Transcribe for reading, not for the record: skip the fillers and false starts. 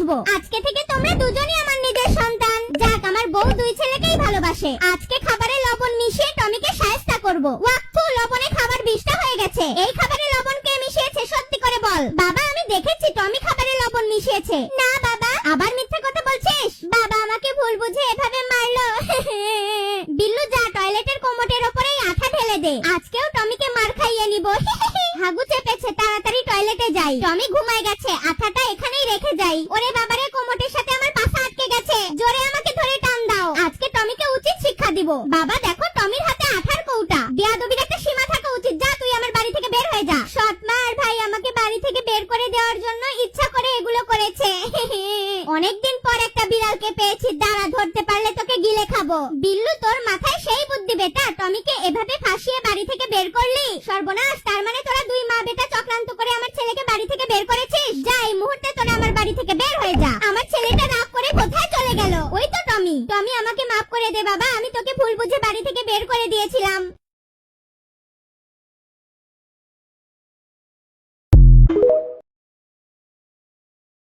বুঝবো। আজকে থেকে তোমরা দুজনই আমার নিজের সন্তান। যাক, আমার বউ দুই ছেলেকেই ভালোবাসে। আজকে খাবারে লবণ মিশিয়ে টমিকে শায়েস্তা করব। ওয়াক্ফু, লবণে খাবার বিষটা হয়ে গেছে। এই খাবারে লবণ কে মিশিয়েছে সত্যি করে বল। বাবা, আমি দেখেছি টমি খাবারে লবণ মিশিয়েছে। না বাবা। আবার মিথ্যা কথা বলছিস? বাবা আমাকে ভুল বুঝে এভাবে মারলো। বিল্লু, যা টয়লেটের কোমোটের উপরেই আঠা ঢেলে দে। আজকেও টমিকে মার খাইয়ে নিব। হাগু চেপেছে, তাড়াতাড়ি টয়লেটে যাই। টমি ঘুমায় গেছে, আঠাটা এখানেই রেখে যাই। ওরে বাবারে, কোমোটের সাথে আমার পাছা আটকে গেছে। জোরে আমাকে ধরে টান দাও। আজকে টমিকে উচিত শিক্ষা দিব। বাবা দেখো, টমির হাতে আঠার কৌটা। বেয়াদবির একটা সীমা থাকা উচিত। যা, তুই আমার বাড়ি থেকে বের হয়ে যা। সৎ মা আর ভাই আমাকে বাড়ি থেকে বের করে দেওয়ার জন্য ইচ্ছা করে এগুলো করেছে। অনেকদিন পর একটা বিড়ালকে পেয়েছি, দাঁড়া, ধরতে পারলে তোকে গিলে খাবো। বিল্লু, তোর মাথায় সেই বুদ্ধি বেটা। টমিকে এভাবে ফাঁসিয়ে বাড়ি থেকে বের করলি। সর্বনাশ, তার মানে তোরা দুই মা বেটা চক্রান্ত করে আমার ছেলেকে বাড়ি থেকে বের করেছিস। যা, এই মুহূর্তে তোরা আমার বাড়ি থেকে বের হয়ে যা। আমার ছেলেটা রাগ করে কোথায় চলে গেল? ওই তো টমি। টমি, আমাকে মাফ করে দে বাবা, আমি তোকে ভুল বুঝে বাড়ি থেকে বের করে দিয়েছিলাম।